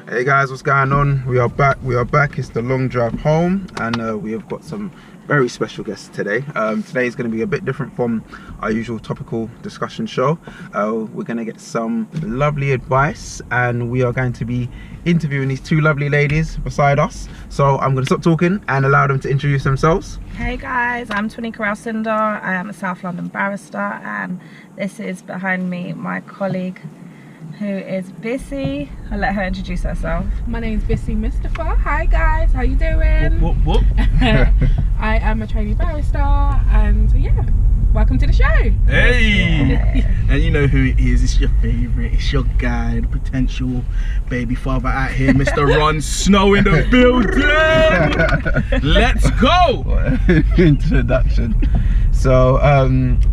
Hey guys, what's going on? We are back. It's the long drive home, and we have got some very special guests today. Today is going to be a bit different from our usual topical discussion show. We're going to get some lovely advice, and we are going to be interviewing these two lovely ladies beside us. So I'm going to stop talking and allow them to introduce themselves. Hey guys, I'm Tunika Rausinder. I am a South London barrister, and this is behind me my colleague who is Bissi. I'll let her introduce herself. My name's Bissi Mustafa. Hi guys, how you doing? Whoop, whoop, whoop. I am a trainee barrister, and yeah, welcome to the show. Hey! And you know who it is, it's your favourite, it's your guy, the potential baby father out here, Mr. Ron Snow in the building! Let's go! What an introduction. So,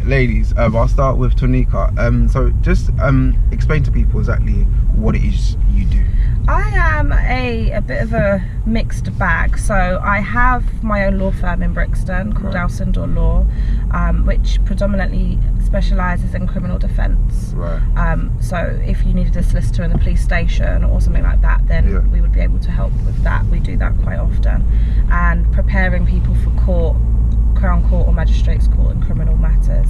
ladies, I'll start with Tunika. So just explain to people exactly what it is you do. I am a bit of a mixed bag. So I have my own law firm in Brixton called Rausinder Law, which predominantly specialises in criminal defence. Right. So if you needed a solicitor in the police station or something like that, then we would be able to help with that. We do that quite often. And preparing people for court, Crown Court or Magistrates Court in criminal matters.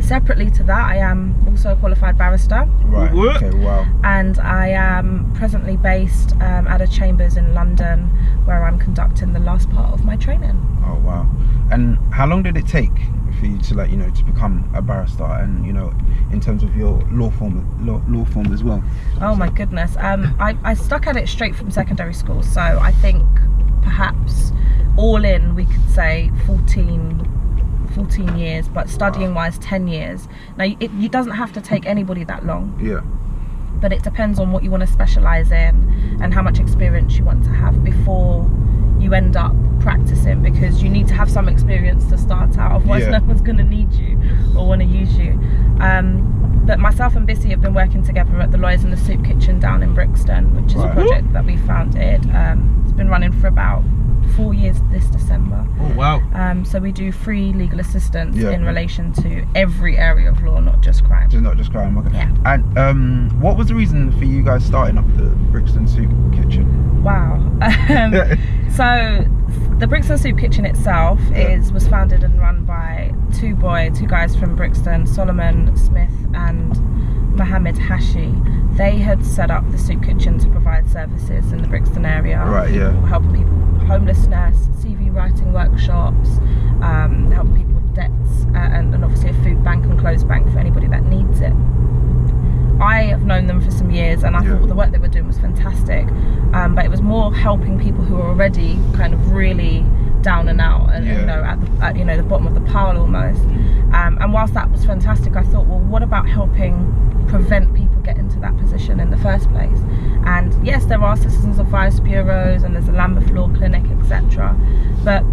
Separately to that, I am also a qualified barrister. Right. Okay. Wow. And I am presently based at a chambers in London, where I'm conducting the last part of my training. Oh wow. And how long did it take for you to, like, you know, to become a barrister, and, you know, in terms of your law form as well? Oh my goodness. I stuck at it straight from secondary school, so I think perhaps all in we could say 14 years, but studying wise 10 years. Now it doesn't have to take anybody that long. Yeah. But it depends on what you want to specialise in and how much experience you want to have before you end up practicing, because you need to have some experience to start out, otherwise no one's going to need you or want to use you. But myself and Bissi have been working together at the Lawyers in the Soup Kitchen down in Brixton, which is a project that we founded. It's been running for about 4 years this December. Oh wow. So we do free legal assistance in relation to every area of law, not just crime. Not just crime, okay. Yeah. And what was the reason for you guys starting up the Brixton Soup Kitchen? Wow. So the Brixton Soup Kitchen itself was founded and run by two guys from Brixton, Solomon Smith and Mohammed Hashi. They had set up the soup kitchen to provide services in the Brixton area. Right, yeah. Helping people with homelessness, CV writing workshops, helping people with debts, and obviously a food bank and clothes bank for anybody that needs it. I have known them for some years, and I thought the work they were doing was fantastic, but it was more helping people who were already kind of really down and out, and you know, at the bottom of the pile almost. And whilst that was fantastic, I thought, well, what about helping prevent people getting to that position in the first place? And yes, there are citizens advice bureaus, and there's a Lambeth Law Clinic, etc. But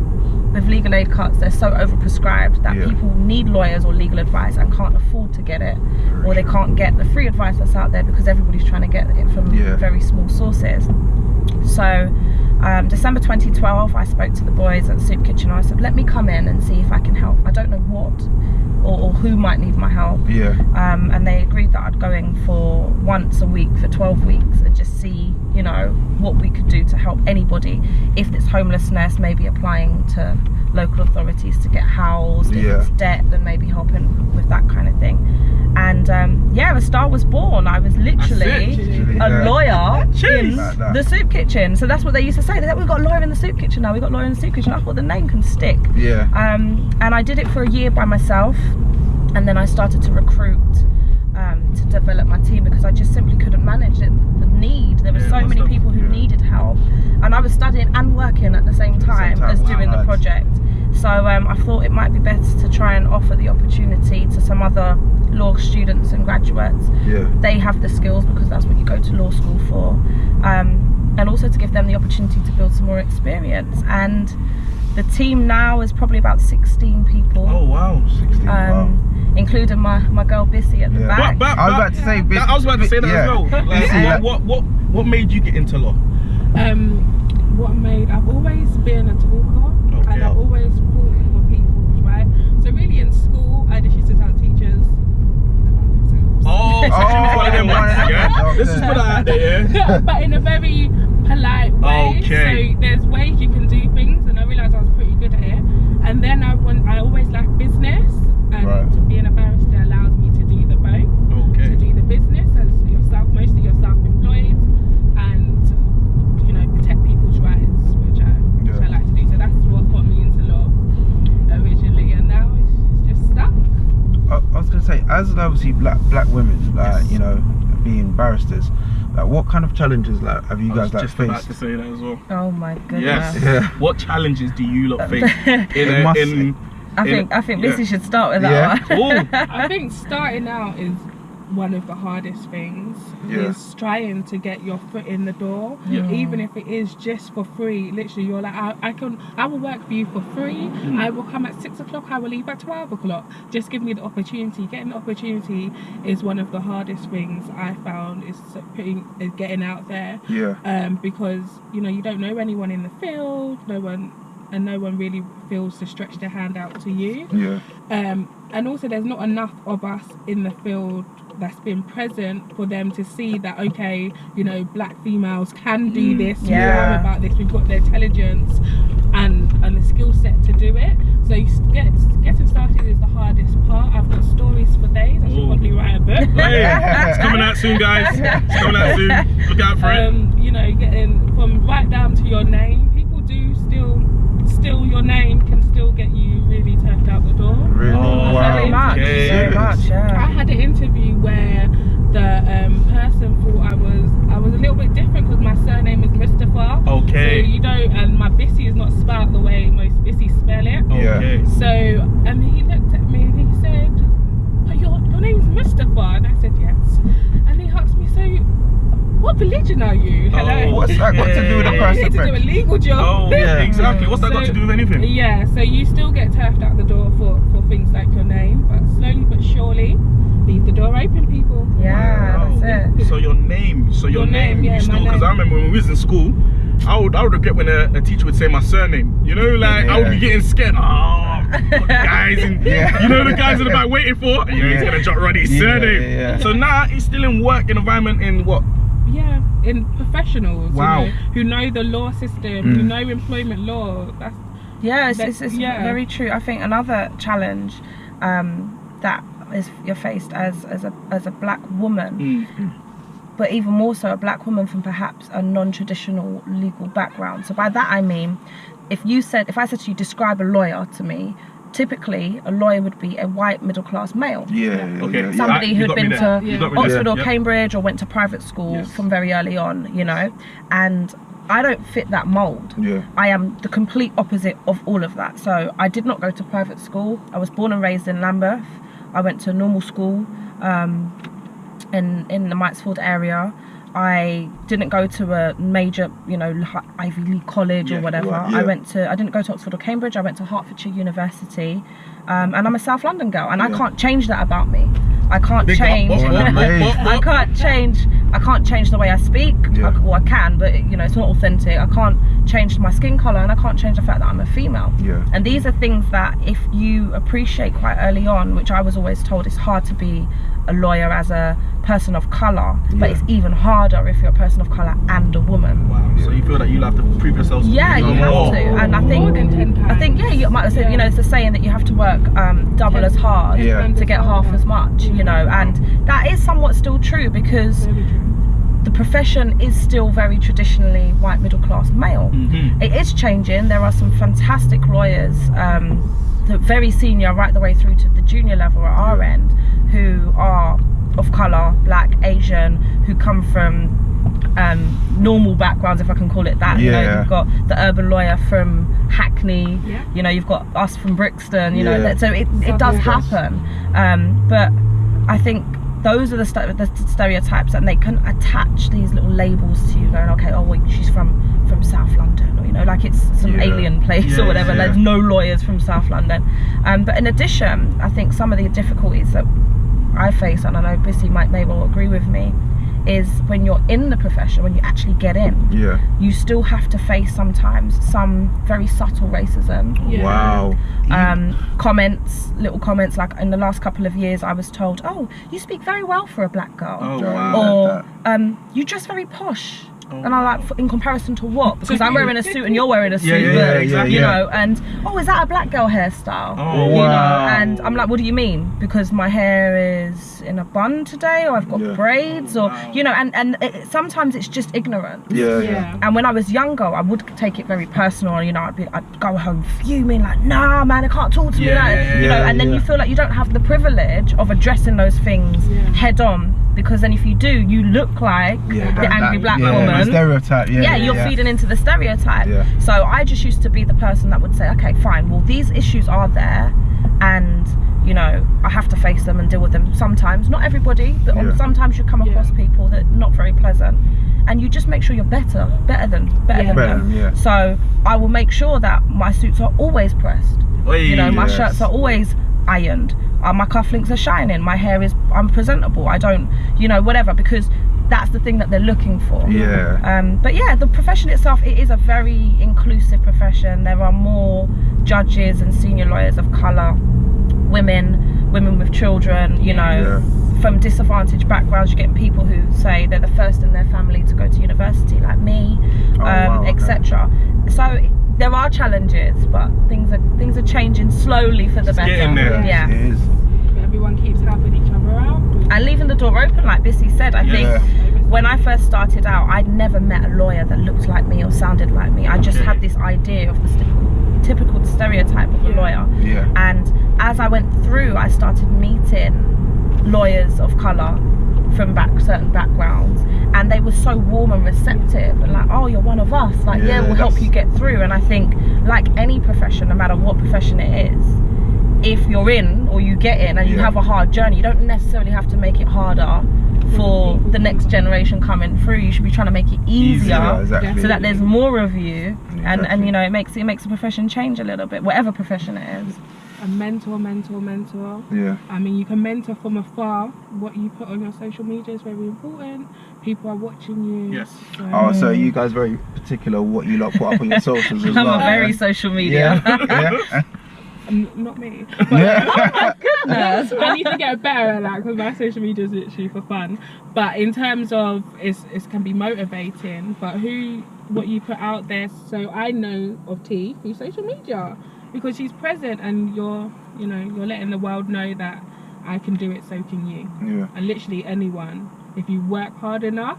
with legal aid cuts, they're so overprescribed that people need lawyers or legal advice and can't afford to get it, or they can't get the free advice that's out there because everybody's trying to get it from very small sources. So December 2012, I spoke to the boys at the Soup Kitchen. I said, let me come in and see if I can help. I don't know what or who might need my help. And they agreed that I'd go in for once a week for 12 weeks and just see, you know, what we could do to help anybody. If it's homelessness, maybe applying to local authorities to get housed. If it's debt, then maybe helping with that kind of thing. And a star was born. I was literally a lawyer in the soup kitchen. So that's what they used to say. They said, we've got a lawyer in the soup kitchen now. We've got a lawyer in the soup kitchen. I thought the name can stick. And I did it for a year by myself. And then I started to recruit to develop my team, because I just simply couldn't manage it. The need. There were so many people who needed help. And I was studying and working at the same time as doing the project. So I thought it might be better to try and offer the opportunity to some other law students and graduates. They have the skills, because that's what you go to law school for. And also to give them the opportunity to build some more experience. And the team now is probably about 16 people. Oh wow, 16. Wow. Including my girl Bissi at the back. I was about to say Bissi. I was about to say that as well. Like, what made you get into law? I've always been a talker, and I've always thought for people, right? So really in school, I just used to tell teachers. Oh, so she was one of them ones, yeah? Let's just put that out there, yeah? But in a very polite way. Okay. So there's ways you can do things, and I realised I was pretty good at it. And then I always liked business, and being a barrister allows me to do the both. Okay. To do the business as yourself, mostly you're self-employed, and you know, protect people's rights, which I like to do. So that's what got me into law originally, and now it's just stuck. I was gonna say, as obviously black women, like you know, being barristers, like what kind of challenges like have you guys like just faced? about to say that as well. Oh my goodness. Yes. Yeah. What challenges do you lot face I think Bissi should start with that one. I think starting out is one of the hardest things. Is trying to get your foot in the door, even if it is just for free. Literally, you're like, I will work for you for free. I will come at 6 o'clock. I will leave at 12 o'clock. Just give me the opportunity. Getting the opportunity is one of the hardest things I found. Is getting out there. Because you know, you don't know anyone in the field. No one really feels to stretch their hand out to you. And also there's not enough of us in the field that's been present for them to see that, okay, you know, black females can do this. We know about this. We've got the intelligence and the skill set to do it. So getting started is the hardest part. I've got stories for days. I should probably write a book. It's coming out soon, guys. It's coming out soon. Look out for it. You know, getting from right down to your name. People do still your name can still get you really turned out the door. Really? Very much, I had an interview where the person thought I was a little bit different because my surname is Mustafa. Okay. So you don't, and my Bissi is not spelled the way most Bissi spell it. Okay. So he looked at me and he said, oh, your name's Mustafa, and I said yes. And he asked me, so what religion are you? Hello. What's that got to do with a person? To do a legal job. Oh, exactly. What's that got to do with anything? Yeah, so you still get turfed out the door for things like your name, but slowly but surely, leave the door open, people. That's it. So your name, you still, because I remember when we was in school, I would regret when a teacher would say my surname. You know, like I would be getting scared. Guys, and you know the guys in the back waiting for. He's gonna jot Roddy's surname. So now he's still in work environment in what? Yeah, in professionals. Wow. You know, who know the law system, who know employment law. It's very true. I think another challenge that you're faced as a black woman, but even more so a black woman from perhaps a non-traditional legal background. So by that I mean, if I said to you, describe a lawyer to me, typically a lawyer would be a white middle-class male. Somebody who'd been to Oxford or Cambridge or went to private school from very early on, you know, and I don't fit that mold. I am the complete opposite of all of that. So I did not go to private school. I was born and raised in Lambeth. I went to normal school in the Mitesfield area. I didn't go to a major, you know, Ivy League college or whatever. I didn't go to Oxford or Cambridge. I went to Hertfordshire University, and I'm a South London girl, and I can't change that about me. I can't change. I can't change the way I speak. Well, I can, but you know, it's not authentic. I can't change my skin color, and I can't change the fact that I'm a female. And these are things that if you appreciate quite early on, which I was always told, it's hard to be a lawyer as a person of color, but it's even harder if you're a person of color and a woman. Wow. So you feel that you'll have to prove yourself? Yeah, you have to. And I think you might have said, you know, it's the saying that you have to work double as hard to get half as much, you know, and that is somewhat still true because the profession is still very traditionally white middle class male. It is changing. There are some fantastic lawyers, very senior right the way through to the junior level at our end, who are of colour, black, Asian, who come from normal backgrounds, if I can call it that. You know, you've got the urban lawyer from Hackney, you know, you've got us from Brixton, you know, so it does happen. But I think those are the stereotypes, and they can attach these little labels to you, going, okay, oh wait, she's from South London, or you know, like it's some alien place or whatever. There's no lawyers from South London. But in addition, I think some of the difficulties that I face, and I know Bissi may well agree with me, is when you're in the profession, when you actually get in, you still have to face sometimes some very subtle racism. Wow. Little comments like in the last couple of years I was told, oh, you speak very well for a black girl. Oh, wow. Or you dress very posh. And I'm like, in comparison to what? Because I'm wearing a suit and you're wearing a suit, you know, and oh, is that a black girl hairstyle? Oh, you wow. know, and I'm like, what do you mean? Because my hair is in a bun today, or I've got braids, or you know, and sometimes it's just ignorance. And when I was younger, I would take it very personal. You know, I'd go home fuming, like, nah, man, I can't talk to me, like, you know, and then you feel like you don't have the privilege of addressing those things head on. Because then if you do, you look like the angry black woman. The stereotype, you're feeding into the stereotype. So I just used to be the person that would say, okay, fine, well, these issues are there, and you know, I have to face them and deal with them sometimes. Not everybody, but sometimes you come across people that are not very pleasant, and you just make sure you're better than them. So I will make sure that my suits are always pressed. You know, my shirts are always ironed. My cufflinks are shining, my hair is, I'm presentable, I don't, you know, whatever, because that's the thing that they're looking for. But yeah, the profession itself, it is a very inclusive profession. There are more judges and senior lawyers of colour, women with children, you know, from disadvantaged backgrounds. You get people who say they're the first in their family to go to university, like me, etc. So there are challenges, but things are changing slowly for the better. It is. Everyone keeps helping each other out and leaving the door open, like Bissi said. I think when I first started out, I'd never met a lawyer that looked like me or sounded like me. I just had this idea of the typical stereotype of a lawyer. And as I went through, I started meeting lawyers of colour from certain backgrounds, and they were so warm and receptive and like, oh, you're one of us, like we'll help you get through. And I think, like any profession, no matter what profession it is, if you're in or you get in and you have a hard journey, you don't necessarily have to make it harder for the next generation coming through. You should be trying to make it easier, so that there's more of you, and you know, it makes the profession change a little bit, whatever profession it is. A mentor. I mean, you can mentor from afar. What you put on your social media is very important. People are watching you. So you guys very particular what you lot put up on your socials as well. I'm very social media. Not me. But, oh my goodness. I need to get better at that, because my social media is literally for fun. But in terms of it can be motivating, but what you put out there. So I know of T through social media, because she's present, and you're letting the world know that I can do it, so can you. And literally anyone, if you work hard enough,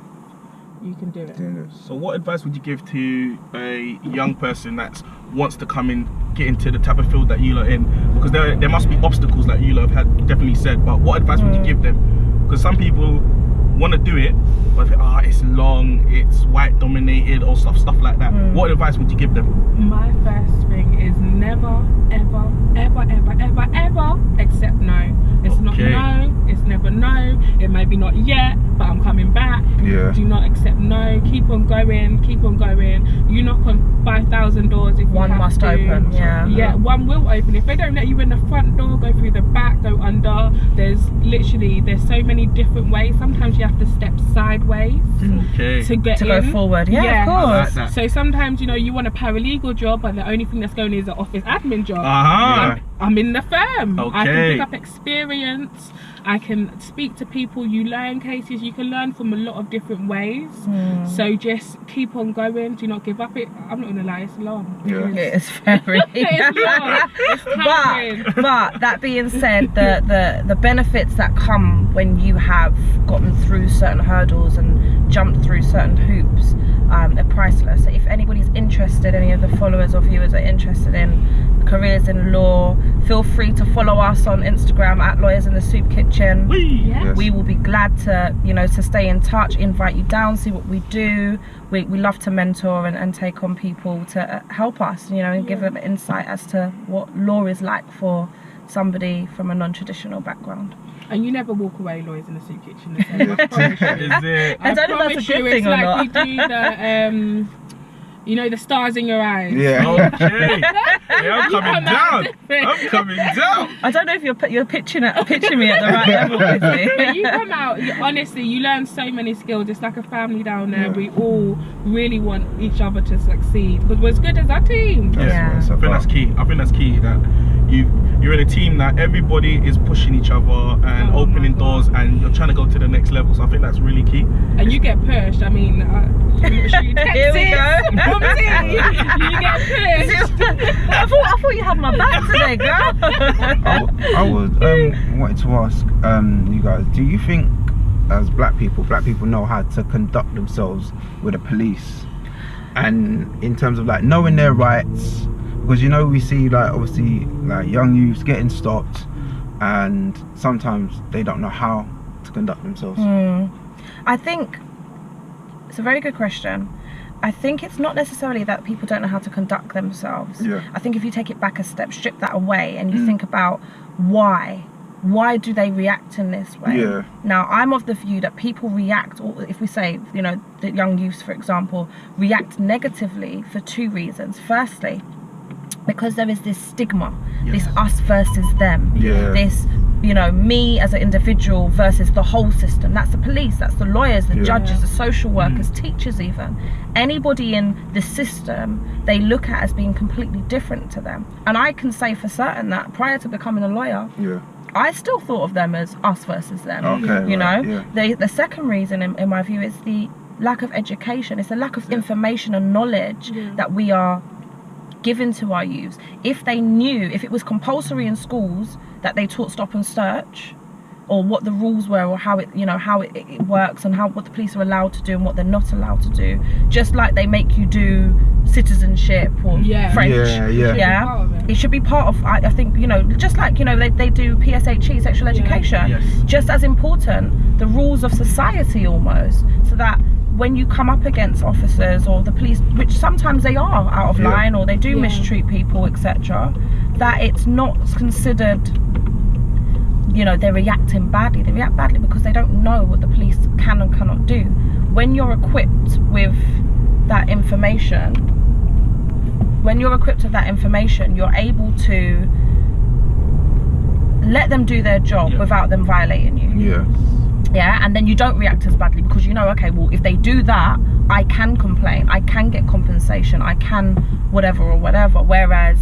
you can do it. So what advice would you give to a young person that wants to come in, get into the type of field that you lot in? Because there must be obstacles, like you lot have definitely said, but what advice would you give them? Because some people want to do it, but it's long, it's white dominated, or stuff like that. What advice would you give them? My first thing is never ever accept no. It's not no, it's never no. It may be not yet, but I'm coming back. Do not accept no. Keep on going. You knock on 5,000 doors if one must open. One will open. If they don't let you in the front door, go through the back, go under. There's so many different ways. Sometimes you have to step sideways to go forward. Of course. Like so sometimes you want a paralegal job, but the only thing that's going is an office admin job. I'm in the firm. I can pick up experience. I can speak to people. You learn cases. You can learn from a lot of different ways. So just keep on going. Do not give up. I'm not gonna lie, it's long. It's very it's long. It's tiring. But that being said, the benefits that come when you have gotten through certain hurdles and jumped through certain hoops, they're priceless. So if anybody's interested, any of the followers or viewers are interested in careers in law, feel free to follow us on Instagram at Lawyers in the Soup Kitchen. We will be glad to to stay in touch, invite you down, see what we do. We love to mentor and take on people to help us, and give them insight as to what law is like for somebody from a non-traditional background. And you never walk away, Lawyers in the Soup Kitchen. I don't know if that's a good thing or not. We do You know, the stars in your eyes. Yeah. Okay. Hey, I'm coming down. I'm coming down. I don't know if you're pitching me at the right level, Bissi. But you come out, honestly, you learn so many skills. It's like a family down there. We all really want each other to succeed because we're as good as our team. Yeah. I think that's key. I think that's key, that you're in a team that everybody is pushing each other and opening doors, and you're trying to go to the next level. So I think that's really key. And you get pushed. I mean, Here we go. You get pushed. I thought you had my back today, girl. I was wanted to ask you guys, do you think as black people know how to conduct themselves with the police, and in terms of like knowing their rights? Because you know, we see like obviously like young youths getting stopped, and sometimes they don't know how to conduct themselves. I think it's a very good question. I think it's not necessarily that people don't know how to conduct themselves. Yeah. I think if you take it back a step, strip that away, and you think about why do they react in this way? Yeah. Now, I'm of the view that people react, or if we say, you know, the young youths, for example, react negatively for two reasons. Firstly, because there is this stigma, this us versus them, this, you know, me as an individual versus the whole system. That's the police, that's the lawyers, the judges, the social workers, teachers even. Anybody in the system, they look at as being completely different to them. And I can say for certain that prior to becoming a lawyer, I still thought of them as us versus them. Okay, you know, yeah. The second reason in my view is the lack of education. It's the lack of information and knowledge that we are given to our youths. If they knew, if it was compulsory in schools that they taught stop and search, or what the rules were, or how it, you know, how it works, and what the police are allowed to do and what they're not allowed to do, just like they make you do citizenship or French. It should be part of, I think, you know, just like, you know, they do PSHE, sexual education, just as important, the rules of society almost, so that when you come up against officers or the police, which sometimes they are out of line, or they do mistreat people, etc., that it's not considered, you know, they're reacting badly. They react badly because they don't know what the police can and cannot do. When you're equipped with that information, you're able to let them do their job without them violating you. And then you don't react as badly because you know, okay, well, if they do that, I can complain, I can get compensation, I can whatever or whatever. Whereas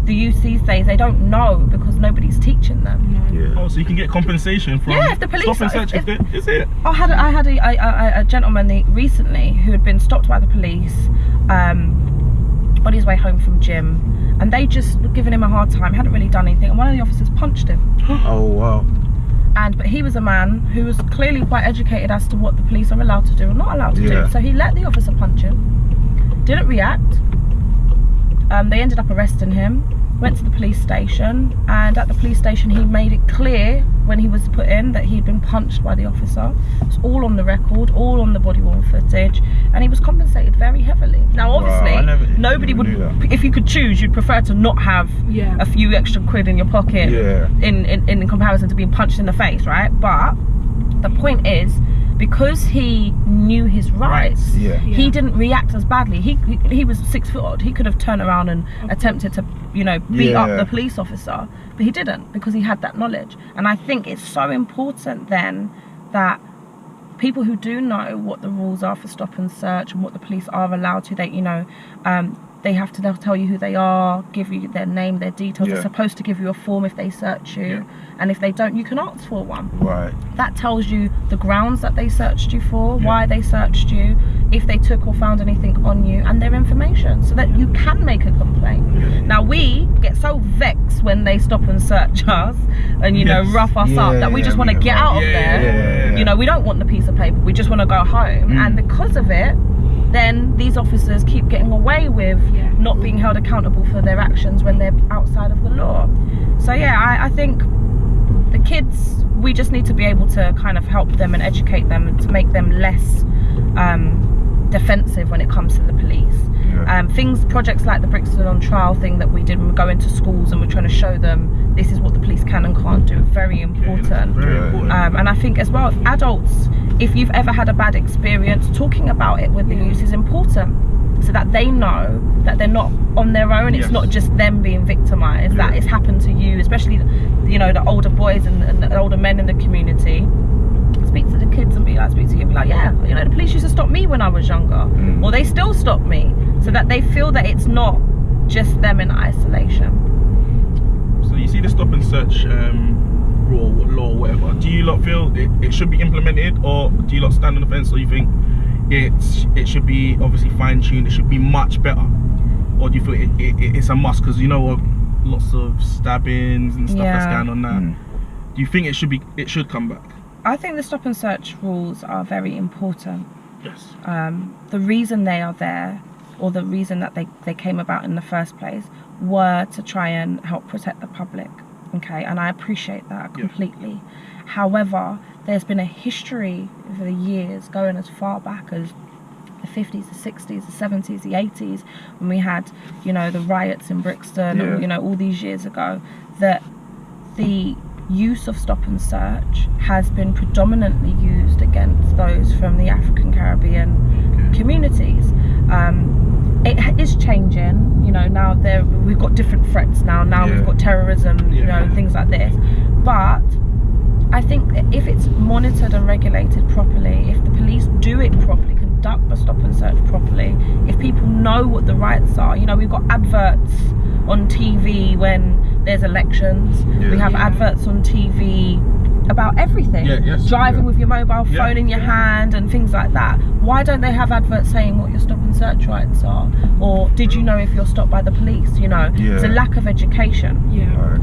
the youth these days, they don't know because nobody's teaching them. Oh, so you can get compensation from if the police stop and search. Is it? I had a gentleman recently who had been stopped by the police on his way home from gym, and they just were giving him a hard time, hadn't really done anything, and one of the officers punched him. Oh wow. But he was a man who was clearly quite educated as to what the police are allowed to do or not allowed to do. So he let the officer punch him, didn't react. They ended up arresting him, went to the police station, and at the police station he made it clear when he was put in that he'd been punched by the officer. It's all on the record, all on the body-worn footage, and he was compensated very heavily. Now obviously, nobody would, if you could choose, you'd prefer to not have a few extra quid in your pocket in comparison to being punched in the face, right? But the point is, because he knew his rights, he didn't react as badly. He was 6 foot odd. He could have turned around and attempted to, you know, beat up the police officer, but he didn't because he had that knowledge. And I think it's so important then that people who do know what the rules are for stop and search and what the police are allowed to, they, you know, they have to tell you who they are, give you their name, their details. They're supposed to give you a form if they search you, and if they don't, you can ask for one. That tells you the grounds that they searched you for, why they searched you, if they took or found anything on you, and their information, so that you can make a complaint. Now we get so vexed when they stop and search us and, you know, rough us up, that we just want to get out of there. You know, we don't want the piece of paper, we just want to go home. And because of it, then these officers keep getting away with not being held accountable for their actions when they're outside of the law. So I think the kids, we just need to be able to kind of help them and educate them and to make them less defensive when it comes to the police. Projects like the Brixton on Trial thing that we did, when we go into schools and we're trying to show them this is what the police can and can't do, very important. And I think as well, adults, if you've ever had a bad experience, talking about it with the youth is important. so that they know that they're not on their own. It's not just them being victimized, that it's happened to you, especially, you know, the older boys and the older men in the community. Speak to the kids and speak to you and be like, yeah, you know, the police used to stop me when I was younger, or they still stop me, so that they feel that it's not just them in isolation. So you see the stop and search law or whatever, do you lot feel it should be implemented, or do you lot stand on the fence, or you think it should be obviously fine-tuned, it should be much better, or do you feel it's a must, because you know lots of stabbings and stuff that's going on now? Do you think it should come back? I think the stop and search rules are very important. Yes. The reason they are there, or the reason that they came about in the first place, were to try and help protect the public. Okay, and I appreciate that completely. However, there's been a history over the years, going as far back as the 50s, the 60s, the 70s, the 80s, when we had, you know, the riots in Brixton, or, you know, all these years ago, that the use of stop and search has been predominantly used against those from the African Caribbean communities. It is changing, you know, now we've got different threats now we've got terrorism, you know, things like this, but I think that if it's monitored and regulated properly, if the police do it properly, conduct the stop and search properly, if people know what the rights are, you know, we've got adverts on TV when there's elections, we have adverts on TV about everything, driving with your mobile phone in your hand and things like that. Why don't they have adverts saying what your stop and search rights are, or did you know if you're stopped by the police? You know, it's a lack of education.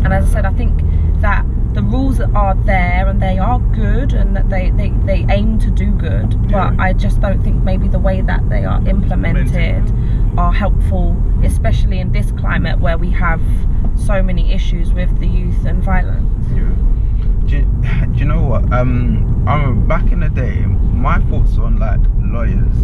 And as I said, I think that the rules are there and they are good, and that they aim to do good, but I just don't think maybe the way that they are implemented are helpful, especially in this climate where we have so many issues with the youth and violence. Do you know what? Back in the day, my thoughts on like lawyers.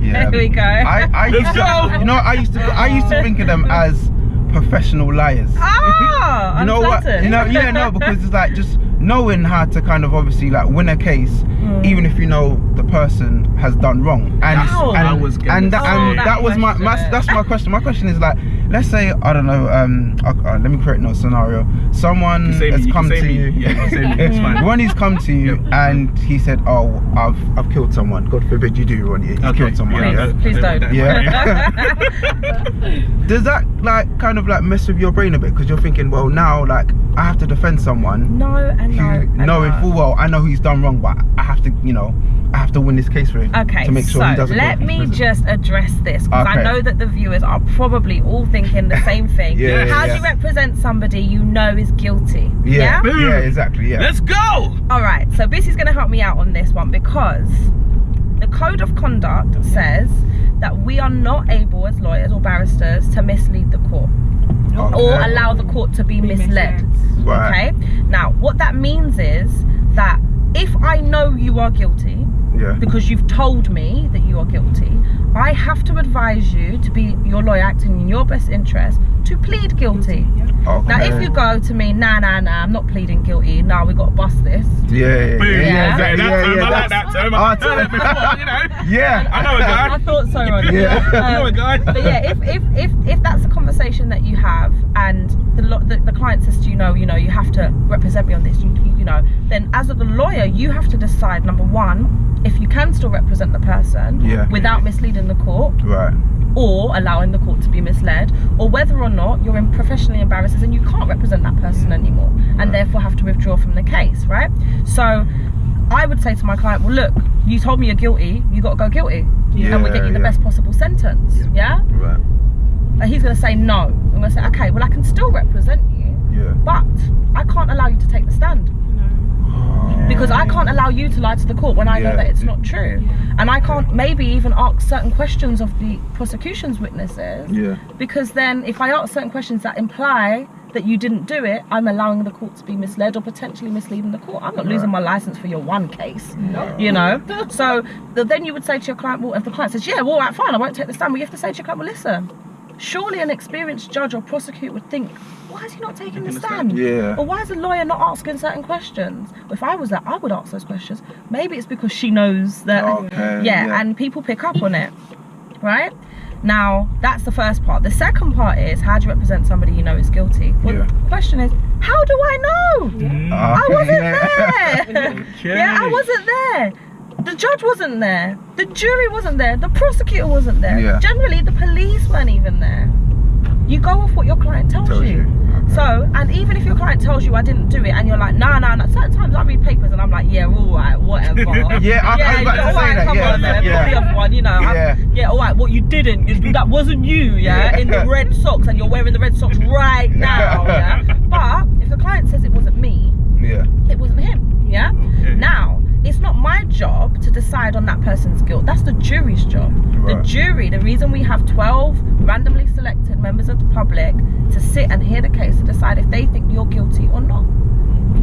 Here we go. I used to think of them as professional liars. Ah, you know what? You know, because it's like just knowing how to kind of obviously like win a case, even if you know the person has done wrong. And that was that's my question. My question is like, let's say, I don't know, let me create no scenario. Someone has come to you. It's fine. Ronnie's come to you and he said, oh, I've killed someone. God forbid you do, Ronnie. You killed someone. Please don't. Yeah. Does that like kind of like mess with your brain a bit? Because you're thinking, well, now like I have to defend someone. Knowing full well I know he's done wrong, but I have to, you know, I have to win this case for him to make sure he doesn't. Let me just address this, because I know that the viewers are probably all thinking the same thing. How do you represent somebody you know is guilty? Yeah, exactly. Let's go. All right, so Bissi's going to help me out on this one, because the code of conduct says that we are not able as lawyers or barristers to mislead the court or allow the court to be misled. Okay, now what that means is that if I know you are guilty, because you've told me that you are guilty, I have to advise you, to be your lawyer acting in your best interest, to plead guilty. Now if you go to me, nah, I'm not pleading guilty, nah, we got to bust this. I like that term. I've heard it before, you know. I know a guy. I thought so, Ronnie. I know a guy. But yeah, if that's a conversation that you have, and the client says to you, no, you know, you have to represent me on this, you know, then as the lawyer, you have to decide, number one, if you can still represent the person without misleading the court, or allowing the court to be misled, or whether or not you're professionally embarrassed and you can't represent that person anymore, and therefore have to withdraw from the case, right? So I would say to my client, well, look, you told me you're guilty, you got to go guilty, and we get you the best possible sentence. And he's going to say no. I'm going to say, okay, well, I can still represent you, but I can't allow you to take the stand. Because I can't allow you to lie to the court when I know that it's not true. And I can't maybe even ask certain questions of the prosecution's witnesses. Because then if I ask certain questions that imply that you didn't do it, I'm allowing the court to be misled or potentially misleading the court. I'm not losing my license for your one case, you know? So then you would say to your client, well, if the client says, yeah, well, all right, fine, I won't take the stand. But you have to say to your client, well, listen, surely an experienced judge or prosecutor would think, why is he not taking the stand? Or why is the lawyer not asking certain questions? If I was there, I would ask those questions. Maybe it's because she knows that, and people pick up on it, right? Now, that's the first part. The second part is, how do you represent somebody you know is guilty? Well, the question is, how do I know? I wasn't there. Yeah, I wasn't there. The judge wasn't there. The jury wasn't there. The prosecutor wasn't there. Yeah. Generally, the police weren't even there. You go off what your client tells you. Okay. So, and even if your client tells you I didn't do it, and you're like, nah. Certain times I read papers and I'm like, yeah, all right, whatever. I was about to say that. Come on, then. Put the other one, you know. All right, what you didn't, that wasn't you, in the red socks, and you're wearing the red socks right now, But if the client says it wasn't me, it wasn't him, Okay. Now, it's not my job to decide on that person's guilt. That's the jury's job. Right. The jury, the reason we have 12 randomly selected members of the public to sit and hear the case to decide if they think you're guilty or not.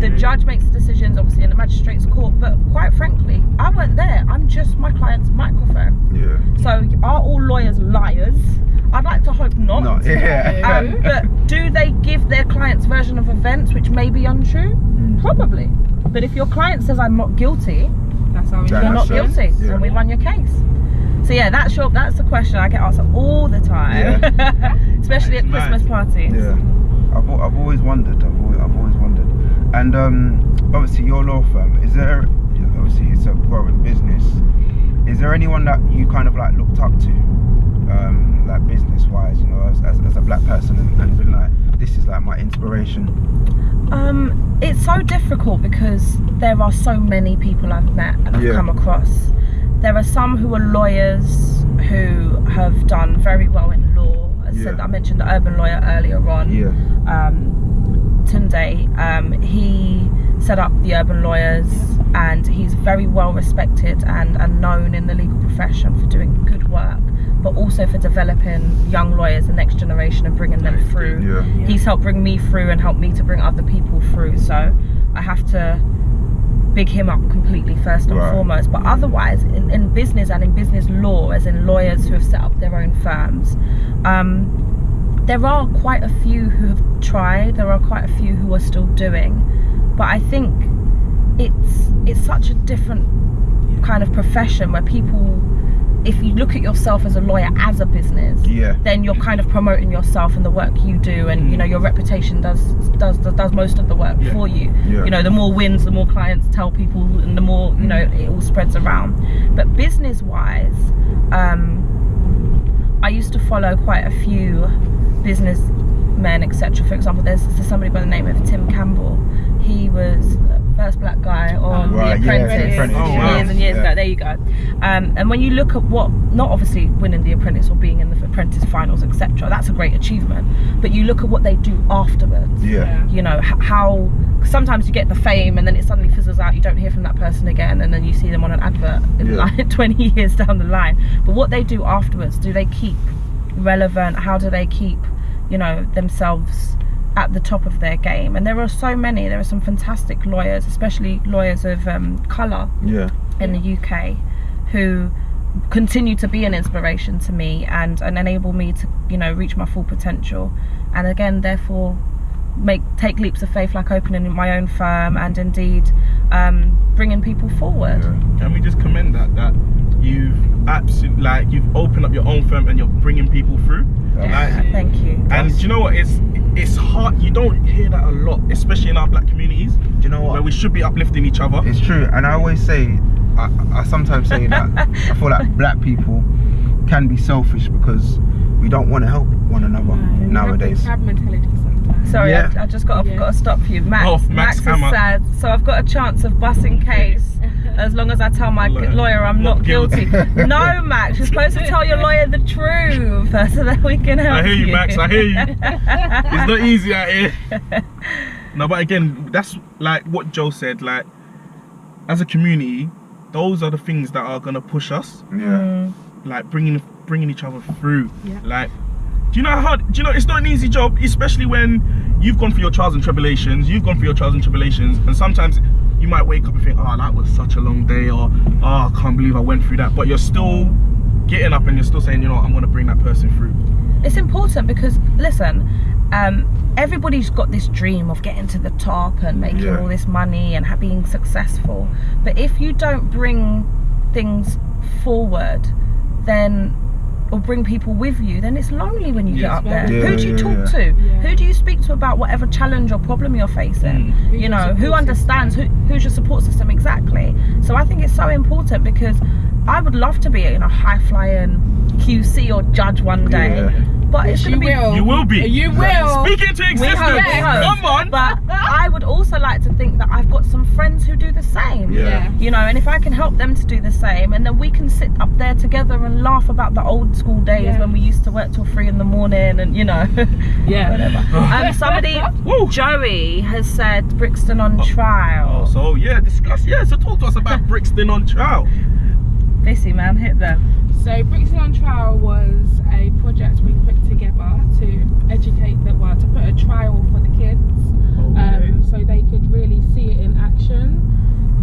The judge makes the decisions, obviously, in the magistrate's court, but quite frankly, I weren't there. I'm just my client's microphone. So are all lawyers liars? I'd like to hope not. But do they give their client's version of events, which may be untrue? Probably. But if your client says I'm not guilty, that's how you're not guilty, and we won your case. So yeah, that's the question I get asked all the time, especially at Christmas parties. I've always wondered. I've always wondered. And obviously, your law firm, is there? Obviously, it's a growing business. Is there anyone that you kind of like looked up to, like business-wise, as a black person, and been like, this is like my inspiration? It's so difficult because there are so many people I've met and I've come across. There are some who are lawyers who have done very well in law. As I said, I mentioned the urban lawyer earlier on. Tunde, he set up the Urban Lawyers, and he's very well respected and known in the legal profession for doing good work, but also for developing young lawyers, the next generation, and bringing them through. He's helped bring me through and helped me to bring other people through, so I have to big him up completely first and foremost. But otherwise, in business and in business law, as in lawyers who have set up their own firms, there are quite a few who have tried, there are quite a few who are still doing, but I think it's such a different kind of profession where people, if you look at yourself as a lawyer as a business, then you're kind of promoting yourself and the work you do, and your reputation does most of the work for you. The more wins, the more clients tell people, and the more it all spreads around. But business wise, I used to follow quite a few businessmen, etc. For example, there's somebody by the name of Tim Campbell. He was the first black guy on The Apprentice years and years ago. There you go. And when you look at what, not obviously winning The Apprentice or being in the Apprentice finals, etc., that's a great achievement, but you look at what they do afterwards. How sometimes you get the fame and then it suddenly fizzles out, you don't hear from that person again, and then you see them on an advert in like 20 years down the line. But what they do afterwards, do they keep relevant? How do they keep themselves at the top of their game? And there are so many. There are some fantastic lawyers, especially lawyers of colour in the UK, who continue to be an inspiration to me and enable me to reach my full potential, and again therefore take leaps of faith, like opening my own firm and indeed bringing people forward. Can we just commend that you've absolutely you've opened up your own firm and you're bringing people through? Thank you. And do you know what, it's hard, you don't hear that a lot, especially in our black communities. Do you know what, where we should be uplifting each other. It's true, and I always say, I sometimes say that I feel like black people can be selfish because we don't want to help one another nowadays. Crab mentality sometimes. Sorry, I just got to stop you. Max is sad, so I've got a chance of busting case as long as I tell my lawyer I'm not guilty. No, Max, you're supposed to tell your lawyer the truth so that we can help you. I hear you, Max, I hear you. It's not easy out here. No, but again, that's like what Joe said, like as a community, those are the things that are gonna push us. Like bringing each other through. Like, do you know how hard? Do you know it's not an easy job, especially when you've gone through your trials and tribulations. And sometimes you might wake up and think, oh, that was such a long day, or oh, I can't believe I went through that. But you're still getting up and you're still saying, I'm gonna bring that person through. It's important because listen, everybody's got this dream of getting to the top and making all this money and being successful, but if you don't bring things forward, then or bring people with you, then it's lonely when you get up there. Yeah, Who do you talk to? Yeah. Who do you speak to about whatever challenge or problem you're facing? You know, who understands? Who's your support system? Exactly. So I think it's so important, because I would love to be a high-flying QC or judge one day. But it's going to be... You will be. You will. Speak into existence. Come on. But I would also like to think that I've got some friends who do the same. Yeah. You know, and if I can help them to do the same, and then we can sit up there together and laugh about the old school days when we used to work till 3 in the morning, and whatever. Somebody, Joey, has said Brixton on trial. So discuss. So talk to us about Brixton on trial. Bissi, man, hit them. So Brixton on Trial was a project we put together to educate to put a trial for the kids, so they could really see it in action.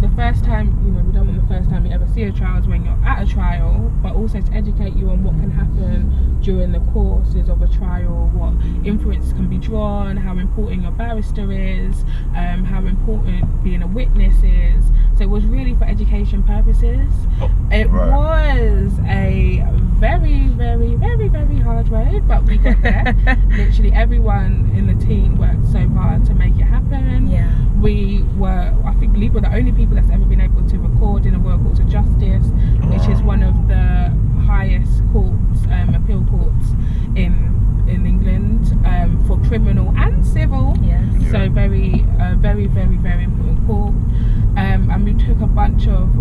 The first time, we don't want the first time you ever see a trial is when you're at a trial, but also to educate you on what can happen during the courses of a trial, what inference can be drawn, how important your barrister is, how important being a witness is. So it was really for education purposes. It was a very, very, very, very hard road, but we got there. Literally everyone in the team worked so hard to make it happen. Yeah. I believe we're the only people that's ever been able to record in a Royal Courts of Justice, which is one of the highest courts, appeal courts in England, for criminal and civil. So very, very, very, very important court. And we took a bunch of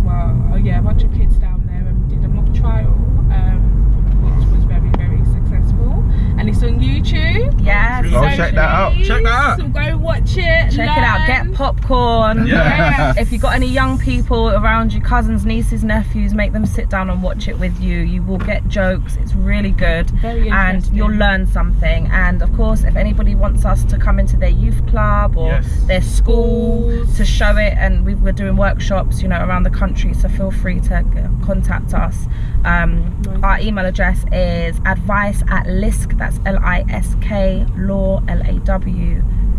kids down there, and we did a mock trial, which was very, very successful. And it's on YouTube. Yes. So check that out. Check that out. Go watch it. Check it out. Get popcorn. Yeah. If you've got any young people around you, cousins, nieces, nephews, make them sit down and watch it with you. You will get jokes. It's really good. Very and you'll learn something. And of course, if anybody wants us to come into their youth club or their school to show it, and we're doing workshops, around the country, so feel free to contact us. Our email address is advice@lisk, that's LISK law LAW.com.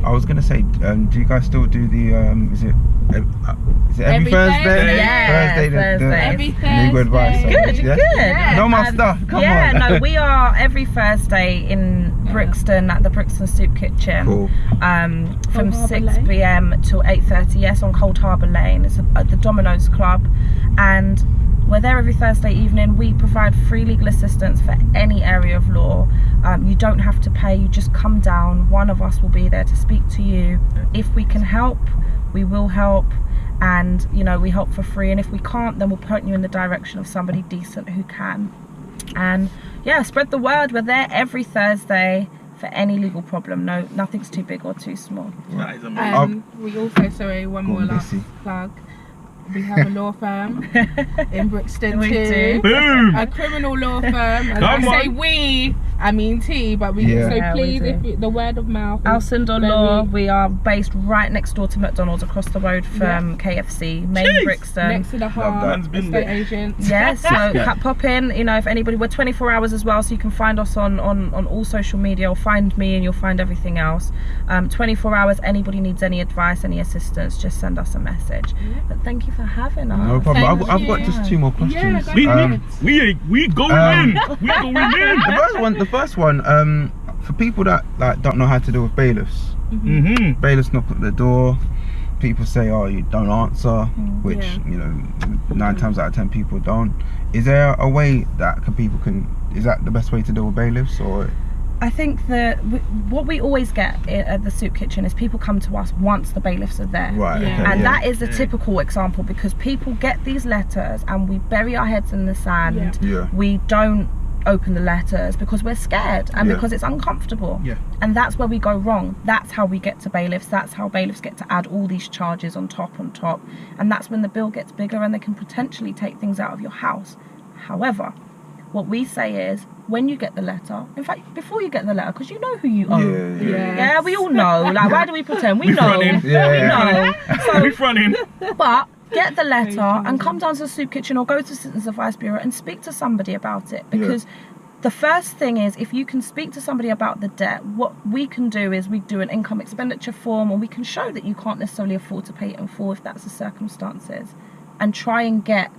I was gonna say, do you guys still do the is it every Thursday? Yeah, Thursday. Every Thursday. Legal advice. Good, good. Yeah. Know my stuff. Come on. No, we are every Thursday in Brixton at the Brixton Soup Kitchen. Cool. From 6 p.m. till 8:30. Yes, on Cold Harbour Lane. It's at the Domino's Club, and we're there every Thursday evening. We provide free legal assistance for any area of law. You don't have to pay, you just come down. One of us will be there to speak to you. If we can help, we will help. And we help for free, and if we can't, then we'll point you in the direction of somebody decent who can. And spread the word. We're there every Thursday for any legal problem. Nothing's too big or too small. That is amazing. We also, one more last plug. We have a law firm in Brixton too. Boom! A criminal law firm. And I say we, I mean T, but please, if the word of mouth. Alcindor Law. We are based right next door to McDonald's, across the road from KFC, main Brixton. Next to the Heart estate agents. Yes, so pop in. If anybody, we're 24 hours as well, so you can find us on all social media, or find me and you'll find everything else. 24 hours. Anybody needs any advice, any assistance, just send us a message. But thank you for having us. No problem. I've got just 2 more questions. We going in. We going in. The first one, for people that don't know how to deal with bailiffs. Bailiffs knock at the door. People say, "Oh, you don't answer," which 9 times out of 10 people don't. Is there a way that is that the best way to deal with bailiffs, or? I think that what we always get at the Soup Kitchen is people come to us once the bailiffs are there. Right. Yeah. And that is a typical example, because people get these letters and we bury our heads in the sand. Yeah. We don't open the letters because we're scared and because it's uncomfortable. Yeah. And that's where we go wrong. That's how we get to bailiffs. That's how bailiffs get to add all these charges on top. And that's when the bill gets bigger and they can potentially take things out of your house. However, what we say is, when you get the letter, in fact, before you get the letter, because you know who you owe. Yeah, we all know. Like, why do we pretend? We know. We know. So, we fronting. But get the letter and come down to the Soup Kitchen or go to the Citizens Advice Bureau and speak to somebody about it. Because the first thing is, if you can speak to somebody about the debt, what we can do is we do an income expenditure form, or we can show that you can't necessarily afford to pay it in full if that's the circumstances, and try and get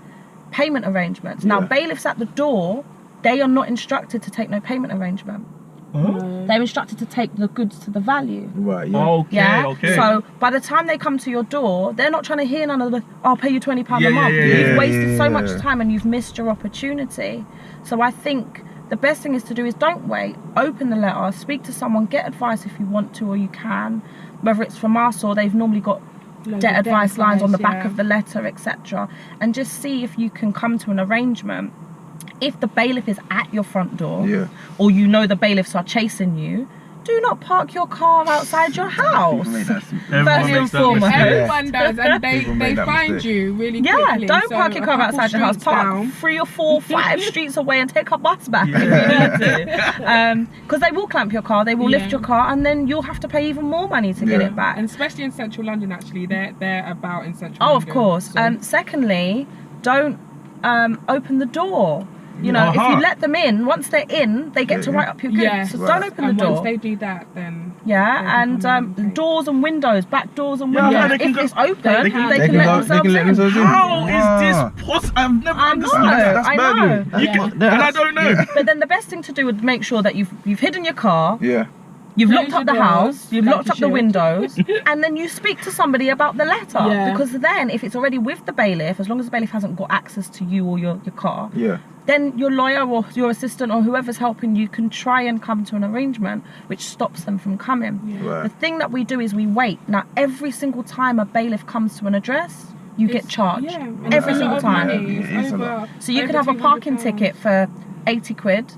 payment arrangements. Now, bailiffs at the door, they are not instructed to take no payment arrangement. They're instructed to take the goods to the value. Right, yeah. Okay. So by the time they come to your door, they're not trying to hear none of the, I'll pay you £20 a month. You've wasted so much time and you've missed your opportunity. So I think the best thing is to do is don't wait. Open the letter, speak to someone, get advice if you want to or you can. Whether it's from us or they've normally got debt advice lines on the back of the letter, etc. And just see if you can come to an arrangement. If the bailiff is at your front door, or you know the bailiffs are chasing you, do not park your car outside your house. First and foremost. Everyone does, and they find you really quickly. Yeah, don't park your car outside your house. Park 3 or 4, 5 streets away and take a bus back if you need to. Because they will clamp your car, they will lift your car, and then you'll have to pay even more money to get it back. And especially in central London, actually, they're about in central London. Of course. So. Secondly, don't open the door. You know, if you let them in, once they're in, they get to write up your goods. So don't open the door. Once they do that, then and doors and windows, back doors and windows. If it's open, they can let themselves in. How is this possible? I've never understood that. I know. And I don't know. But then the best thing to do would make sure that you've hidden your car. Yeah. You've locked up the house, you've locked up the windows, and then you speak to somebody about the letter. Because then, if it's already with the bailiff, as long as the bailiff hasn't got access to you or your car, then your lawyer or your assistant or whoever's helping you can try and come to an arrangement which stops them from coming. The thing that we do is we wait. Now, every single time a bailiff comes to an address, you get charged. Every single time. So you could have a parking ticket for 80 quid.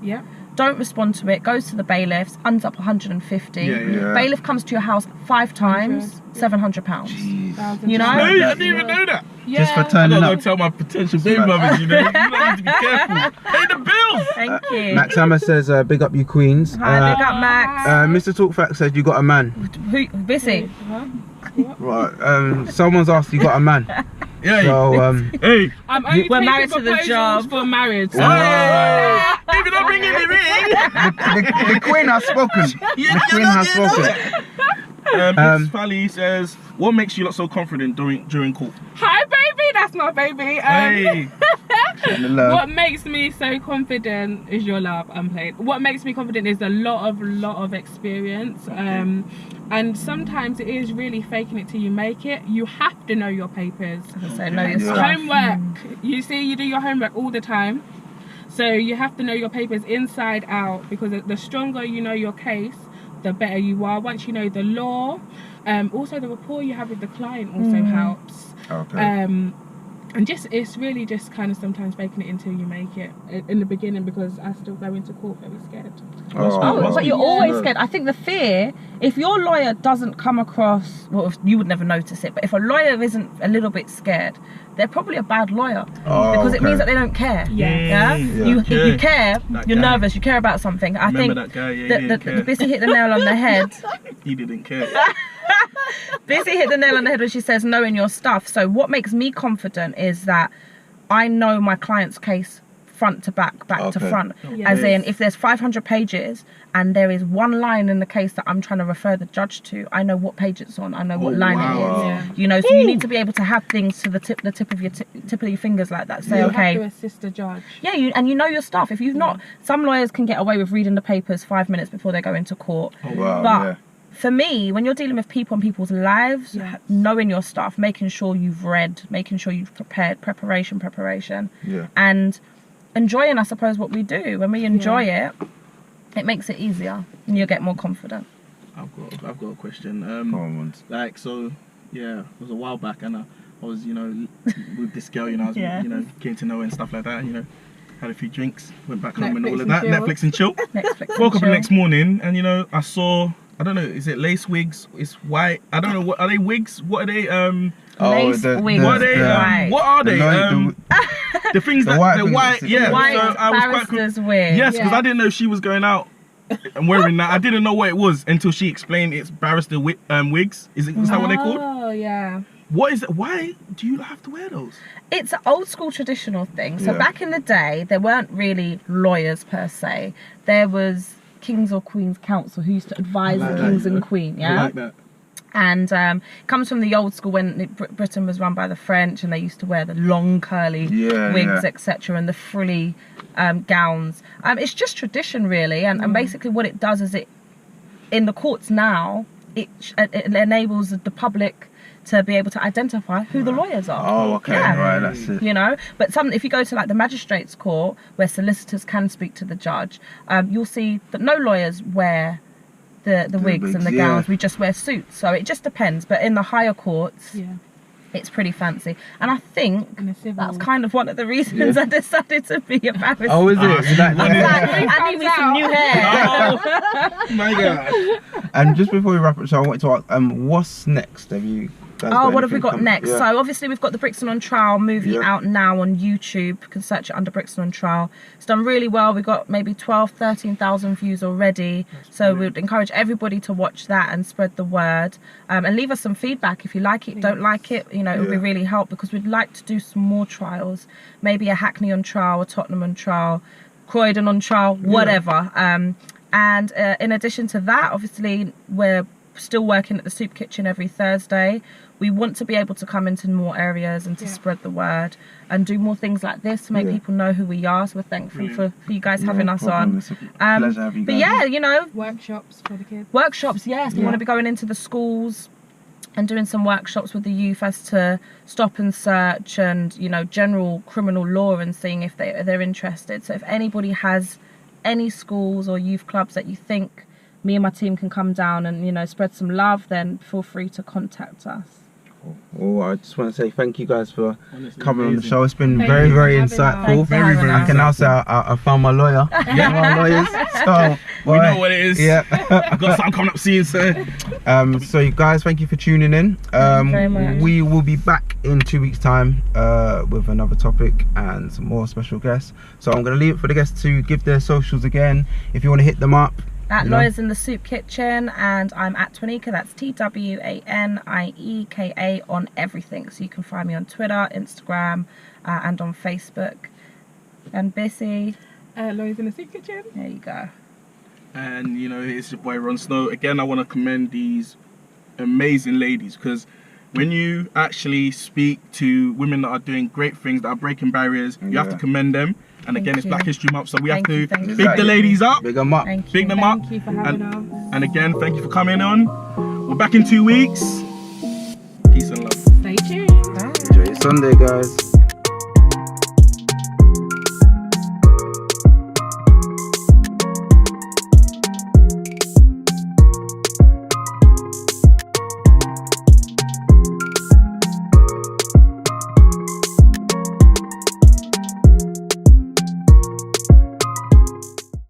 Don't respond to it, goes to the bailiffs, ends up 150. Bailiff comes to your house 5 times, £700. You know? I didn't even know that. Just for turning up. I'm tell my potential baby mothers, you know. You need to be careful. Pay the bill. Thank you. Max Hammer says, big up you queens. Hi, big up Max. Mr. Talkfact said you got a man. Who? Bissi. Right. Someone's asked you got a man. So, hey, I'm only we're married to the job. For marriage. If you're not bringing me ring, the queen has spoken. The queen has spoken. Miss Fally says, what makes you look so confident during court? Hi, baby. That's my baby. Hey. What makes me so confident is your love. Unplayed. What makes me confident is a lot of experience. And sometimes it is really faking it till you make it. You have to know your papers. Know your stuff. Homework. You see, you do your homework all the time. So you have to know your papers inside out, because the stronger you know your case, the better you are. Once you know the law, also the rapport you have with the client also helps. And just, it's really just kind of sometimes faking it until you make it in the beginning, because I still go into court very scared. But you're always scared. I think the fear, if your lawyer doesn't come across, well, you would never notice it, but if a lawyer isn't a little bit scared, they're probably a bad lawyer, because it means that they don't care. You care, you're nervous, you care about something. I think that guy, the Bissi hit the nail on the head. He didn't care. Bissi hit the nail on the head when she says knowing your stuff. So what makes me confident is that I know my client's case front to back, to front. As in, if there's 500 pages and there is one line in the case that I'm trying to refer the judge to, I know what page it's on, I know what line it is. You know, so you need to be able to have things to the tip of your fingers like that. Say, okay, you have to assist the judge. And you know your stuff. If you've not, some lawyers can get away with reading the papers 5 minutes before they go into court. But for me, when you're dealing with people and people's lives, knowing your stuff, making sure you've read, making sure you've prepared, preparation, and enjoying, I suppose, what we do. When we enjoy it, it makes it easier and you'll get more confident. I've got a question. Like, so, it was a while back, and I was, you know, with this girl, you know, I was, you know, getting to know her and stuff like that, you know. Had a few drinks, went back home and all of that. Netflix and chill. Woke up the next morning and, you know, I saw, I don't know, is it lace wigs? It's white. I don't know, what are they, wigs? What are they? Lace wigs. What are they? What are they? The things that the white, white, so I was barristers wig. Yes, because I didn't know she was going out and wearing that. I didn't know what it was until she explained it's barrister wigs. Is that what they're called? Oh yeah. What is it? Why do you have to wear those? It's an old school traditional thing. So back in the day, there weren't really lawyers per se. There was Kings or Queens Council who used to advise the kings and queen. I like that. And comes from the old school when Britain was run by the French, and they used to wear the long curly wigs, etc., and the frilly gowns. It's just tradition, really, and basically what it does is in the courts now, it enables the public to be able to identify who the lawyers are. Oh, okay, right, that's it. You know, but if you go to like the magistrates' court, where solicitors can speak to the judge, you'll see that no lawyers wear the wigs and the gowns. We just wear suits, so it just depends. But in the higher courts, it's pretty fancy, and I think that's kind of one of the reasons I decided to be a barrister. Oh, is it? I need me some new hair. Oh my God. And just before we wrap up, so I wanted to ask, what's next? Have you guys got what have we got anything next? coming? So obviously we've got the Brixton on Trial movie out now on YouTube. You can search it under Brixton on Trial. It's done really well. We've got maybe 13,000 views already. So we'd encourage everybody to watch that and spread the word. And leave us some feedback if you like it, don't like it. You know, it would be really helpful, because we'd like to do some more trials. Maybe a Hackney on Trial, a Tottenham on Trial, Croydon on Trial, whatever. And in addition to that, obviously we're still working at the soup kitchen every Thursday. We want to be able to come into more areas and to spread the word and do more things like this to make people know who we are. So we're thankful for you guys having us on. It's a pleasure to have you guys. But you know, workshops for the kids. Workshops, yes. We want to be going into the schools and doing some workshops with the youth as to stop and search and, you know, general criminal law, and seeing if they're interested. So if anybody has any schools or youth clubs that you think me and my team can come down and, you know, spread some love, then feel free to contact us. Oh, I just want to say thank you guys for coming on the show. It's been very insightful. Very I can now say I found my lawyer. My lawyers. So, we know what it is. Yeah. I've got something coming up soon, so. So you guys, thank you for tuning in. Thank you very much. We will be back in 2 weeks' time with another topic and some more special guests. So I'm going to leave it for the guests to give their socials again. If you want to hit them up. At Lawyers in the Soup Kitchen, and I'm at Twanika, that's TWANIEKA on everything. So you can find me on Twitter, Instagram, and on Facebook. And Bissi. Lawyers in the Soup Kitchen. There you go. And you know, it's your boy Ron Snow. Again, I want to commend these amazing ladies, because when you actually speak to women that are doing great things, that are breaking barriers, you have to commend them. And again, it's Black History Month, so we have to big the ladies up. Big them up. Big them up. Thank you for having us. And again, thank you for coming on. We're back in 2 weeks. Peace and love. Stay tuned. Enjoy your Sunday, guys.